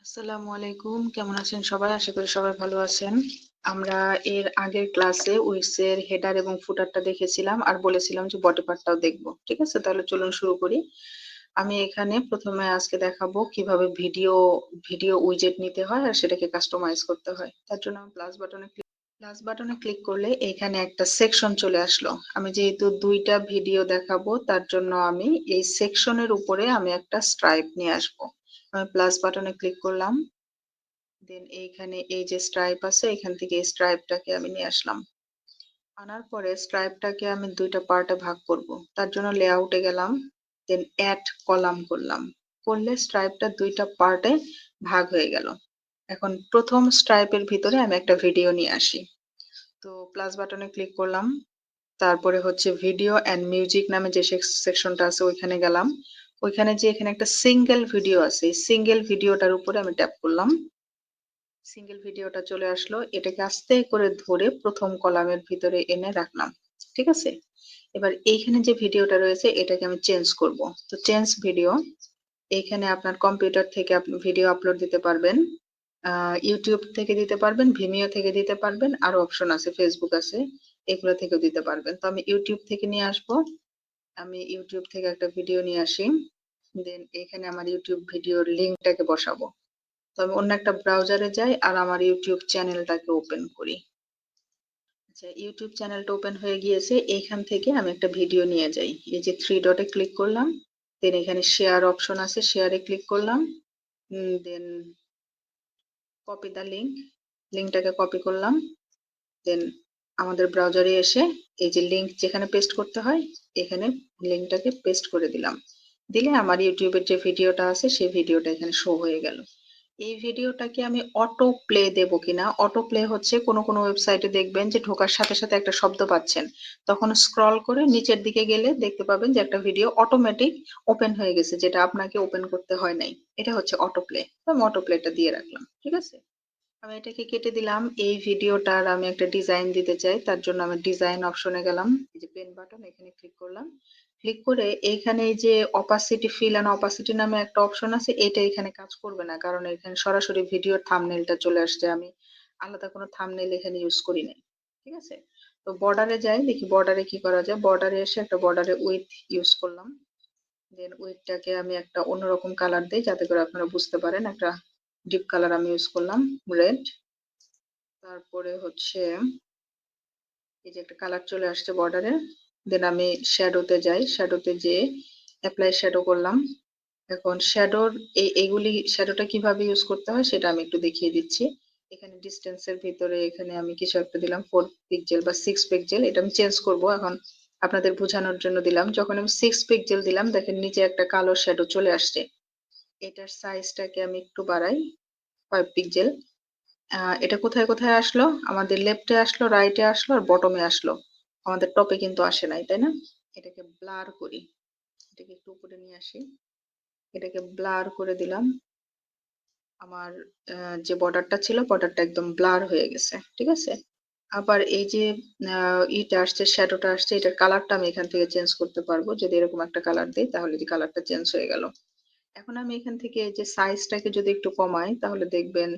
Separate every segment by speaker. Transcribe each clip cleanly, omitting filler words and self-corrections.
Speaker 1: আসসালামু আলাইকুম। কেমন আছেন সবাই? আশা করি সবাই ভালো আছেন। আমরা এর আগের ক্লাসে উইক্সের হেডার এবং ফুটারটা দেখেছিলাম আর বলেছিলাম যে বডি পার্টটাও দেখব। ঠিক আছে? তাহলে চলুন শুরু করি। আমি এখানে ১ম এ আজকে দেখাবো কিভাবে ভিডিও উইজেট নিতে হয় আর সেটাকে কাস্টমাইজ করতে হয়। তার জন্য আমি প্লাস বাটনে ক্লিক করলে এখানে একটা সেকশন চলে আসলো। আমি যেহেতু ২ টা ভিডিও দেখাবো তার জন্য আমি এই সেকশনের উপরে আমি একটা স্ট্রাইপ নিয়ে আসবো। আমি প্লাস বাটনে ক্লিক করলাম। দেন এইখানে এই যে স্ট্রাইপ আছে এখান থেকে এই স্ট্রাইপটাকে আমি নিয়ে আসলাম। আনার পরে স্ট্রাইপটাকে আমি ২ টা পার্টে ভাগ করব। তার জন্য লেআউটে গেলাম। দেন এড কলাম করলাম। করলে স্ট্রাইপটা ২ টা পার্টে ভাগ হয়ে গেল। এখন ১ম স্ট্রাইপের ভিতরে আমি একটা ভিডিও নিয়ে আসি। তো প্লাস বাটনে ক্লিক করলাম। তারপরে হচ্ছে ভিডিও অ্যান্ড মিউজিক নামে যে সেকশনটা আছে ওইখানে গেলাম। ওইখানে যে এখানে একটা সিঙ্গেল ভিডিও আছে, এই সিঙ্গেল ভিডিওটার উপরে আমি ট্যাপ করলাম। সিঙ্গেল ভিডিওটা চলে আসলো। এটাকে আস্তে করে ধরে ১ম কলামের ভিতরে এনে রাখলাম। ঠিক আছে? এবার এইখানে যে ভিডিওটা রয়েছে এটাকে আমি চেঞ্জ করব। তো চেঞ্জ ভিডিও, এইখানে আপনার কম্পিউটার থেকে আপনি ভিডিও আপলোড দিতে পারবেন। YouTube থেকে দিতে পারবেন, Vimeo থেকে দিতে পারবেন। আরো অপশন আছে, Facebook আছে। এগুলো থেকেও দিতে পারবেন। তো আমি YouTube থেকে নিয়ে আসবো। আমি YouTube থেকে একটা ভিডিও নিয়ে আসি। দেন এখানে আমার YouTube ভিডিওর লিঙ্কটাকে বসাবো। তো আমি অন্য একটা ব্রাউজারে যাই আর আমার YouTube চ্যানেলটাকে ওপেন করি। আচ্ছা, YouTube চ্যানেলটা ওপেন হয়ে গিয়েছে। এইখান থেকে আমি একটা ভিডিও নিয়ে যাই। এই যে 3 ডটে ক্লিক করলাম। দেন এখানে শেয়ার অপশন আছে, শেয়ারে ক্লিক করলাম। দেন কপি দ্য লিঙ্ক, লিঙ্কটাকে কপি করলাম। দেন আমাদের ব্রাউজারে এসে এই যে লিঙ্ক যেখানে পেস্ট করতে হয় এখানে লিঙ্কটাকে পেস্ট করে দিলাম। দিলে আমার ইউটিউবের যে ভিডিওটা আছে সেই ভিডিওটা এখানে শো হয়ে গেল। এই ভিডিওটাকে আমি অটো প্লে দেবো কিনা, অটো প্লে হচ্ছে কোনো কোনো ওয়েবসাইটে দেখবেন যে ঢোকার সাথে সাথে একটা শব্দ পাচ্ছেন, তখন স্ক্রল করে নিচের দিকে গেলে দেখতে পাবেন যে একটা ভিডিও অটোমেটিক ওপেন হয়ে গেছে, যেটা আপনাকে ওপেন করতে হয় নাই। এটা হচ্ছে অটো প্লে। আমি অটো প্লেটা দিয়ে রাখলাম। ঠিক আছে? আমি এটাকে কেটে দিলাম। এই ভিডিওটার আমি একটা ডিজাইন দিতে চাই। তার জন্য আমি ডিজাইন অপশনে গেলাম। এই যে পেন বাটন, এখানে ক্লিক করলাম। ক্লিক করে এইখানে এই যে অপাসিটি ফিল অ্যান্ড অপাসিটি নামে একটা অপশন আছে, এটা এখানে কাজ করবে না। কারণ এখানে সরাসরি ভিডিওর থাম্বনেইলটা চলে আসছে। আমি আলাদা কোনো থাম্বনেইল এখানে ইউজ করি নাই। ঠিক আছে? তো বর্ডারে যাই, দেখি বর্ডারে কি করা যায়। বর্ডারে এসে একটা বর্ডারে উইডথ ইউজ করলাম। দেন উইডথটাকে আমি একটা অন্যরকম কালার দেই যাতে করে আপনারা বুঝতে পারেন। একটা ডিপ কালার আমি ইউজ করলাম, রেড। তারপরে হচ্ছে এই যে একটা কালার চলে আসছে বর্ডারে। দেন আমি শ্যাডোতে যাই, শ্যাডোতে যেয়ে অ্যাপ্লাই শ্যাডো করলাম। এখন শ্যাডোর এইগুলি শ্যাডোটা কিভাবে ইউজ করতে হয় সেটা আমি একটু দেখিয়ে দিচ্ছি। এখানে ডিস্টেন্স এর ভিতরে এখানে আমি কিছু একটা দিলাম 4 পিক্সেল বা 6 পিক্সেল, এটা আমি চেঞ্জ করব। এখন আপনাদের বোঝানোর জন্য দিলাম। যখন আমি 6 পিক্সেল দিলাম দেখেন নিচে একটা কালো শ্যাডো চলে আসছে। এটার সাইজটাকে আমি একটু বাড়াই, 5 পিক্সেল। এটা কোথায় কোথায় আসলো? আমাদের লেফটে আসলো, রাইটে আসলো আর বটমে আসলো। আমাদের টপে কিন্তু আসে নাই, তাই না? এটাকে ব্লার করি। এটাকে একটু উপরে নিয়ে আসি। এটাকে ব্লার করে দিলাম। আমার যে বর্ডারটা ছিল বর্ডারটা একদম ব্লার হয়ে গেছে। ঠিক আছে? আবার এই যে ইটা আসছে, শ্যাডোটা আসছে, এটার কালারটা আমি এখান থেকে চেঞ্জ করতে পারবো। যদি এরকম একটা কালার দেই তাহলে যে কালারটা চেঞ্জ হয়ে গেল। এখন আমি এখান থেকে এই যে সাইজটাকে যদি একটু কমাই তাহলে দেখবেন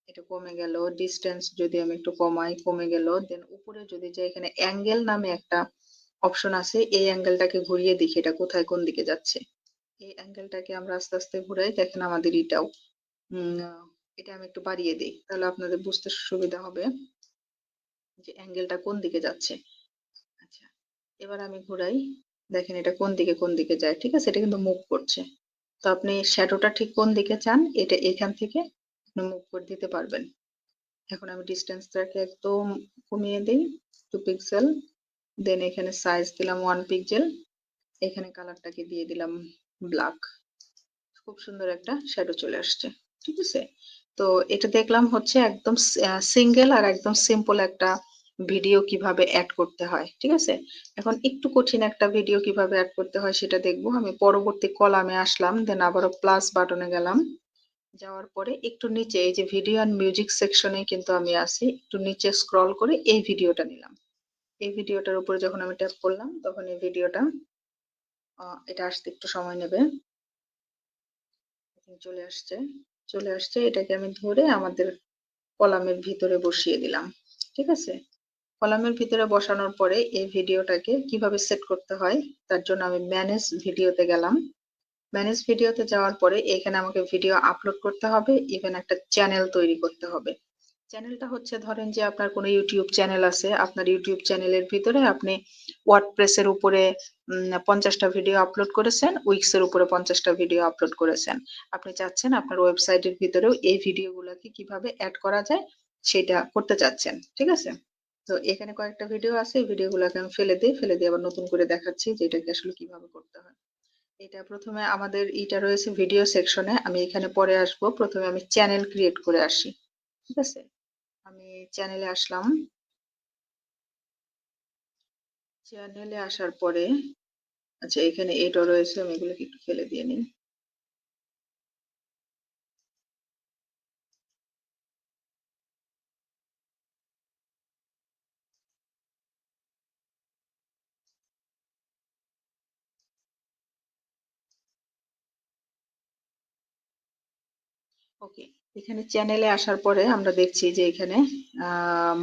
Speaker 1: এটা কমে গেল। ডিসটেন্স যদি আমি একটু কমাই, কমে গেল। দেন উপরে যদি যাই, এখানে অ্যাঙ্গেল নামে একটা অপশন আছে। এই অ্যাঙ্গেলটাকে ঘুরিয়ে দেখি এটা কোথায় কোন দিকে যাচ্ছে। এই অ্যাঙ্গেলটাকে আমরা আস্তে আস্তে ঘুরাই, দেখেন আমাদের এটাও এটা আমি একটু বাড়িয়ে দিই তাহলে আপনাদের বুঝতে সুবিধা হবে যে অ্যাঙ্গেলটা কোন দিকে যাচ্ছে। আচ্ছা, এবার আমি ঘুরাই, দেখেন এটা কোন দিকে কোন দিকে যায়। ঠিক আছে? এটা কিন্তু মুভ করছে। তো আপনি শ্যাডোটা ঠিক কোন দিকে চান এটা এখান থেকে আপনি মুভ করে দিতে পারবেন। এখন আমি ডিস্টেন্সটাকে একদম কমিয়ে দিই, 2 পিক্সেল। দেন এখানে সাইজ দিলাম 1 পিক্সেল। এখানে কালারটাকে দিয়ে দিলাম ব্ল্যাক। খুব সুন্দর একটা শ্যাডো চলে আসছে। ঠিক আছে? তো এটা দেখলাম হচ্ছে একদম সিঙ্গেল আর একদম সিম্পল একটা ভিডিও কিভাবে এড করতে হয়। ঠিক আছে? এখন একটু কঠিন একটা ভিডিও কিভাবে এড করতে হয় সেটা দেখবো। আমি পরবর্তী কলামে আসলাম, দেন আবারও প্লাস বাটনে গেলাম। যাওয়ার পরে একটু নিচে এই যে ভিডিও অ্যান্ড মিউজিক সেকশনে কিন্তু আমি আছি। একটু নিচে স্ক্রল করে এই ভিডিওটা নিলাম। এই ভিডিওটার উপরে যখন আমি ট্যাপ করলাম তখন এই ভিডিওটা এটা আসতে একটু সময় নেবে। চলে আসছে। চলে আসছে, এটাকে আমি ধরে আমাদের কলামের ভিতরে বসিয়ে দিলাম। ঠিক আছে? কলামের ভিতরে বসানোর পরে এই ভিডিওটাকে কিভাবে সেট করতে হয় তার জন্য আমি ম্যানেজ ভিডিওতে গেলাম। ম্যানেজ ভিডিওতে যাওয়ার পরে এখানে আমাকে ভিডিও আপলোড করতে হবে, ইভেন একটা চ্যানেল তৈরি করতে হবে। চ্যানেলটা হচ্ছে ধরেন যে আপনার কোনো ইউটিউব চ্যানেল আছে, আপনার ইউটিউব চ্যানেলের ভিতরে আপনি ওয়ার্ডপ্রেসের উপরে 50টা ভিডিও আপলোড করেছেন, উইক্সের উপরে 50টা ভিডিও আপলোড করেছেন। আপনি চাচ্ছেন আপনার ওয়েবসাইটের ভিতরেও এই ভিডিওগুলোকে কিভাবে অ্যাড করা যায় সেটা করতে চাচ্ছেন। ঠিক আছে? তো এখানে কয়েকটা ভিডিও আছে, এই ভিডিওগুলোকে আমি ফেলে দিই, ফেলে দিয়ে আবার নতুন করে দেখাচ্ছি যে এটাকে আসলে কিভাবে করতে হয়। এটা প্রথমে আমাদের ইটা রয়েছে ভিডিও সেকশনে, আমি এখানে পরে আসবো। প্রথমে আমি চ্যানেল ক্রিয়েট করে আসি। ঠিক আছে? আমি চ্যানেলে আসলাম। চ্যানেলে আসার পরে আচ্ছা এখানে এটা রয়েছে, আমি এগুলোকে একটু ফেলে দিয়ে নিই। ওকে, এখানে চ্যানেলে আসার পরে আমরা দেখছি যে এখানে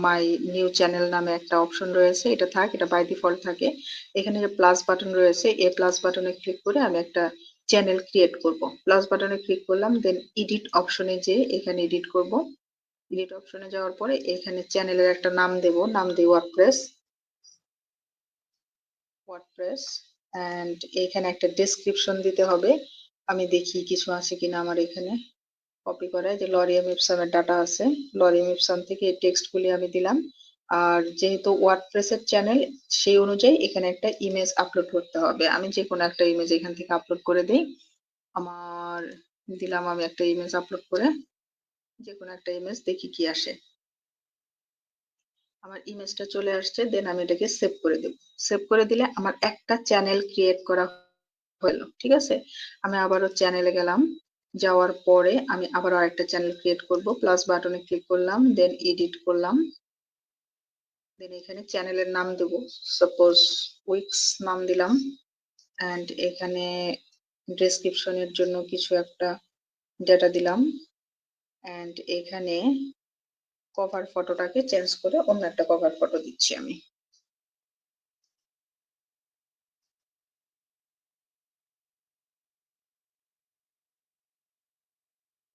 Speaker 1: মাই নিউ চ্যানেল নামে একটা অপশন রয়েছে, এটা থাক, এটা বাই ডিফল্ট থাকে। এখানে যে প্লাস বাটন রয়েছে, এই প্লাস বাটনে ক্লিক করে আমি একটা চ্যানেল ক্রিয়েট করব। প্লাস বাটনে ক্লিক করলাম, দেন এডিট অপশনে যে এখানে এডিট করব। এডিট অপশনে যাওয়ার পরে এখানে চ্যানেলের একটা নাম দেব, নাম দিই ওয়ার্ডপ্রেস। ওয়ার্ডপ্রেস এন্ড এখানে একটা ডেসক্রিপশন দিতে হবে। আমি দেখি কিছু আছে কিনা আমার এখানে কপি করা, যে লরিয়াম ইপসামের ডাটা আছে, লরিয়াম ইপসাম থেকে এই টেক্সটগুলি আমি দিলাম। আর যেহেতু ওয়ার্ডপ্রেসের চ্যানেল, সেই অনুযায়ী এখানে একটা ইমেজ আপলোড করতে হবে। আমি যে কোনো একটা ইমেজ এখান থেকে আপলোড করে দিই। আমার দিলাম আমি একটা ইমেজ আপলোড করে, যে কোনো একটা ইমেজ, দেখি কি আসে। আমার ইমেজটা চলে আসছে, দেন আমি এটাকে সেভ করে দেব। সেভ করে দিলে আমার একটা চ্যানেল ক্রিয়েট করা হলো। ঠিক আছে? আমি আবারও চ্যানেলে গেলাম, যাওয়ার পরে আমি আবারও আরেকটা চ্যানেল ক্রিয়েট করব। প্লাস বাটনে ক্লিক করলাম, দেন এডিট করলাম, দেন এখানে চ্যানেলের নাম দেব, সাপোজ উইক্স নাম দিলাম। এন্ড এখানে ডেসক্রিপশনের জন্য কিছু একটা ডেটা দিলাম। এন্ড এখানে কভার ফটোটাকে চেঞ্জ করে অন্য একটা কভার ফটো দিচ্ছি আমি।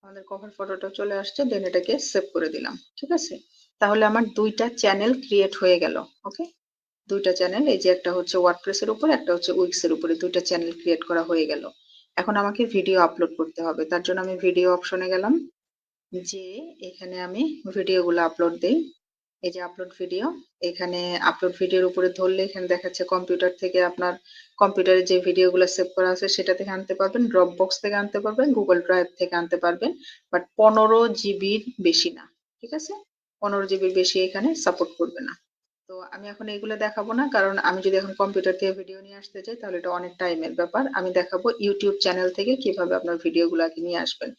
Speaker 1: আমাদের কভার ফটোটা চলে আসছে, দেন এটাকে সেভ করে দিলাম। ঠিক আছে? তাহলে আমার দুইটা চ্যানেল ক্রিয়েট হয়ে গেল। ওকে, দুইটা চ্যানেল, এই যে একটা হচ্ছে ওয়ার্ডপ্রেস এর উপর, একটা হচ্ছে উইক্স এর উপরে, দুইটা চ্যানেল ক্রিয়েট করা হয়ে গেল। এখন আমাকে ভিডিও আপলোড করতে হবে, তার জন্য আমি ভিডিও অপশনে গেলাম, যে এখানে আমি ভিডিওগুলো আপলোড দেই। এই যে আপলোড ভিডিও, এখানে আপলোড ভিডিওর উপরে ধরলে এখানে দেখাচ্ছে কম্পিউটার থেকে, আপনার কম্পিউটারে যে ভিডিওগুলো সেভ করা আছে সেটা থেকে আনতে পারবেন, ড্রপ বক্স থেকে আনতে পারবেন, গুগল ড্রাইভ থেকে আনতে পারবেন, বাট 15 জিবির বেশি না। ঠিক আছে? 15 জিবির বেশি এখানে সাপোর্ট করবে না। তো আমি এখন এগুলো দেখাবো না, কারণ আমি যদি এখন কম্পিউটার থেকে ভিডিও নিয়ে আসতে চাই তাহলে এটা অনেক টাইমের ব্যাপার। আমি দেখাবো ইউটিউব চ্যানেল থেকে কিভাবে আপনার ভিডিওগুলোকে নিয়ে আসবেন।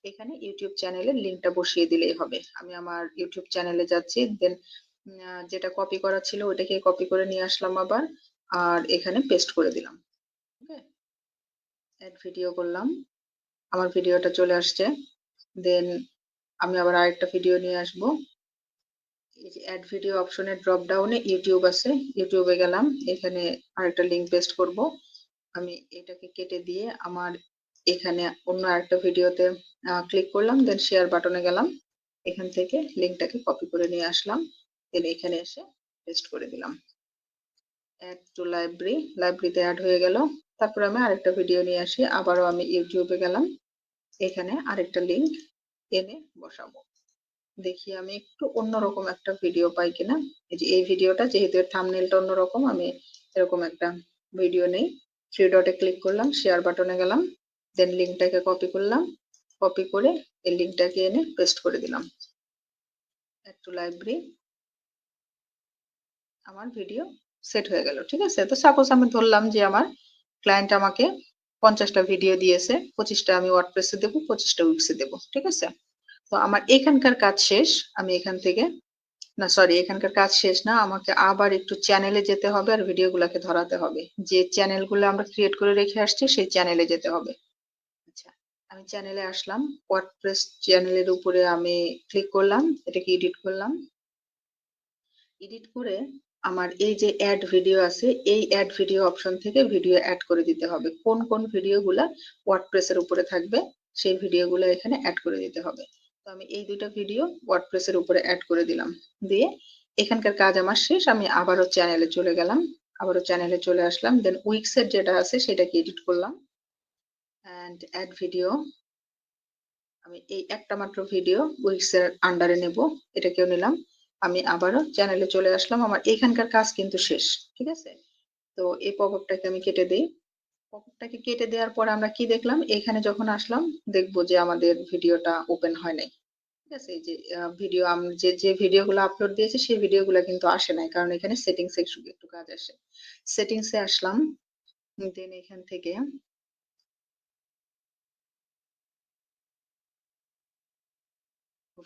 Speaker 1: এখানে ইউটিউব চ্যানেলের লিঙ্কটা বসিয়ে দিলেই হবে। আমি আমার ইউটিউব চ্যানেলে যাচ্ছি, দেন যেটা কপি করা ছিল ওটাকে কপি করে নিয়ে আসলাম আবার, আর এখানে পেস্ট করে দিলাম। ওকে, অ্যাড ভিডিও করলাম, আমার ভিডিওটা চলে আসছে। দেন আমি আবার আরেকটা ভিডিও নিয়ে আসবো। এই যে অ্যাড ভিডিও অপশনের ড্রপ ডাউনে ইউটিউব আছে, ইউটিউবে গেলাম, এখানে আরেকটা লিঙ্ক পেস্ট করব। আমি এটাকে কেটে দিয়ে আমার এখানে অন্য আরেকটা ভিডিওতে ক্লিক করলাম, দেন শেয়ার বাটনে গেলাম, এখান থেকে লিঙ্কটাকে কপি করে নিয়ে আসলাম, দেন এখানে এসে পেস্ট করে দিলাম। অ্যাড টু লাইব্রেরি, লাইব্রেরিতে অ্যাড হয়ে গেল। তারপর আমি আরেকটা ভিডিও নিয়ে আসি, আবারও আমি ইউটিউবে গেলাম, এখানে আরেকটা লিঙ্ক এনে বসাবো। দেখি আমি একটু অন্যরকম একটা ভিডিও পাই কিনা। এই যে এই ভিডিওটা, যেহেতু এর থাম্বনেলটা অন্যরকম, আমি এরকম একটা ভিডিও নেই। থ্রি ডটে ক্লিক করলাম, শেয়ার বাটনে গেলাম, দেন লিঙ্কটাকে কপি করলাম, কপি করে এই লিঙ্কটাকে এনে পেস্ট করে দিলাম। অ্যাড টু লাইব্রেরি, আমার ভিডিও সেট হয়ে গেল। ঠিক আছে? তো সাপোজ আমি ধরলাম যে আমার ক্লায়েন্ট আমাকে 50টা ভিডিও দিয়েছে, 25টা আমি ওয়ার্ডপ্রেসে দেবো, 25টা উইক্সে দেবো। ঠিক আছে? তো আমার এখানকার কাজ শেষ। আমি এখান থেকে, না সরি, এখানকার কাজ শেষ না, আমাকে আবার একটু চ্যানেলে যেতে হবে আর ভিডিওগুলোকে ধরাতে হবে। যে চ্যানেলগুলো আমরা ক্রিয়েট করে রেখে আসছি সেই চ্যানেলে যেতে হবে। আচ্ছা, আমি চ্যানেলে আসলাম, ওয়ার্ডপ্রেস চ্যানেলের উপরে আমি ক্লিক করলাম, এটাকে এডিট করলাম। এডিট করে আমার এই যে অ্যাড ভিডিও আছে, এই অ্যাড ভিডিও অপশন থেকে ভিডিও অ্যাড করে দিতে হবে। কোন কোন ভিডিওগুলা ওয়ার্ডপ্রেসের উপরে থাকবে সেই ভিডিওগুলো এখানে অ্যাড করে দিতে হবে। তো আমি এই দুইটা ভিডিও ওয়ার্ডপ্রেসের উপরে অ্যাড করে দিলাম। দিয়ে এখানকার কাজ আমার শেষ। আমি আবারও চ্যানেলে চলে গেলাম, আবারও চ্যানেলে চলে আসলাম। দেন উইক্সের যেটা আছে সেটাকে এডিট করলাম অ্যান্ড অ্যাড ভিডিও। আমি এই একটা মাত্র ভিডিও উইক্সের আন্ডারে নেব, এটাকেও নিলাম। আমি আবারও চ্যানেলে চলে আসলাম, আমার এখানকার কাজ কিন্তু শেষ। ঠিক আছে, তো এই পপআপটাকে আমি কেটে দিই। পপআপটাকে কেটে দেওয়ার পর আমরা কি দেখলাম, এখানে যখন আসলাম দেখবো যে আমাদের ভিডিওটা ওপেন হয় নাই। ঠিক আছে, এই যে ভিডিও আমি যে যে ভিডিওগুলো আপলোড দিয়েছি সেই ভিডিওগুলো কিন্তু আসে নাই, কারণ এখানে সেটিংস একটু কাজ আসে। সেটিংসে আসলাম, দেন এখান থেকে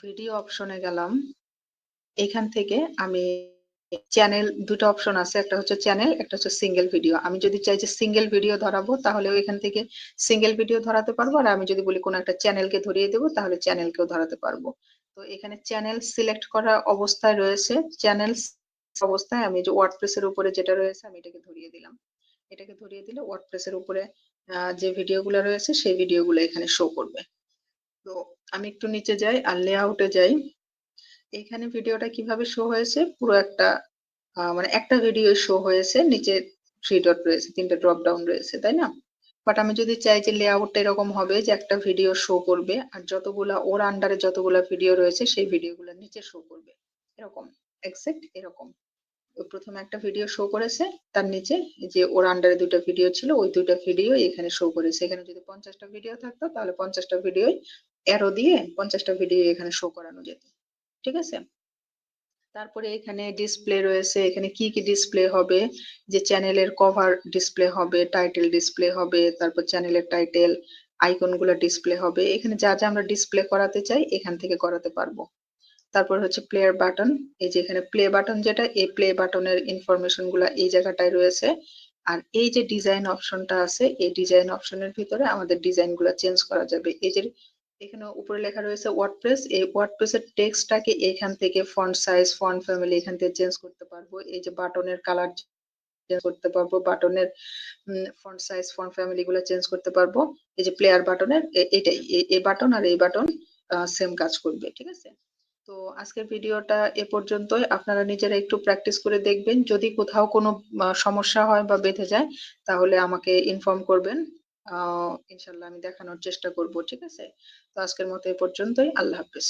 Speaker 1: ভিডিও অপশনে গেলাম। এখান থেকে আমি চ্যানেল, দুটো অপশন আছে, একটা হচ্ছে চ্যানেল, একটা হচ্ছে সিঙ্গেল ভিডিও। আমি যদি চাই যে সিঙ্গেল ভিডিও ধরাবো তাহলে এখান থেকে সিঙ্গেল ভিডিও ধরাতে পারবো, আর আমি যদি বলি কোনো একটা চ্যানেলকে ধরিয়ে দেবো তাহলে চ্যানেলকেও ধরাতে পারবো। তো এখানে চ্যানেল সিলেক্ট করা অবস্থায় রয়েছে, চ্যানেল অবস্থায় আমি যে ওয়ার্ডপ্রেস এর উপরে যেটা রয়েছে আমি এটাকে ধরিয়ে দিলাম। এটাকে ধরিয়ে দিলে ওয়ার্ডপ্রেস এর উপরে যে ভিডিওগুলো রয়েছে সেই ভিডিওগুলো এখানে শো করবে। তো আমি একটু নিচে যাই আর লেআউটে যাই। এখানে ভিডিওটা কিভাবে শো হয়েছে, পুরো একটা মানে একটা ভিডিও শো হয়েছে, নিচে 3 ডট রয়েছে, 3টে ড্রপ ডাউন রয়েছে, তাই না? বাট আমি যদি চাই যে লেআউটটা এরকম হবে যে একটা ভিডিও শো করবে আর যতগুলা ওর আন্ডারে যতগুলা ভিডিও রয়েছে সেই ভিডিওগুলো নিচে শো করবে, এরকম, এক্সাক্ট এরকম। প্রথমে একটা ভিডিও শো করেছে, তার নিচে যে ওর আন্ডারে দুটো ভিডিও ছিল ওই দুটো ভিডিও এখানে শো করেছে। এখানে যদি 50টা ভিডিও থাকতো তাহলে 50টা ভিডিও অ্যারো দিয়ে 50টা ভিডিও এখানে শো করানো যেত। ঠিক আছে, তারপরে এখানে ডিসপ্লে রয়েছে, এখানে কি কি ডিসপ্লে হবে, যে চ্যানেলের কভার ডিসপ্লে হবে, টাইটেল ডিসপ্লে হবে, তারপর চ্যানেলের টাইটেল, আইকন গুলো ডিসপ্লে হবে। এখানে যা যা আমরা ডিসপ্লে করাতে চাই এখান থেকে করাতে পারবো। তারপর হচ্ছে প্লেয়ার বাটন, এই যে এখানে প্লে বাটন, যেটা এই প্লে বাটনের ইনফরমেশন গুলা এই জায়গাটায় রয়েছে। আর এই যে ডিজাইন অপশনটা আছে, এই ডিজাইন অপশনের ভিতরে আমাদের ডিজাইন গুলা চেঞ্জ করা যাবে। এই যে এখানে উপরে লেখা রয়েছে ওয়ার্ডপ্রেস, এই ওয়ার্ডপ্রেসের টেক্সটটাকে এখান থেকে ফন্ট সাইজ, ফন্ট ফ্যামিলি এখান থেকে চেঞ্জ করতে পারবো। এই যে বাটনের কালার চেঞ্জ করতে পারবো, বাটনের ফন্ট সাইজ, ফন্ট ফ্যামিলি গুলো চেঞ্জ করতে পারবো। এই যে প্লেয়ার বাটনের এটাই, এই বাটন আর এই বাটন সেম কাজ করবে। ঠিক আছে, তো আজকের ভিডিওটা এ পর্যন্তই। আপনারা নিজেরা একটু প্র্যাকটিস করে দেখবেন, যদি কোথাও কোনো সমস্যা হয় বা বেঁধে যায় তাহলে আমাকে ইনফর্ম করবেন। ইনশাল্লাহ আমি দেখানোর চেষ্টা করব। ঠিক আছে, তো আজকের মতো এ পর্যন্তই। আল্লাহ হাফেজ।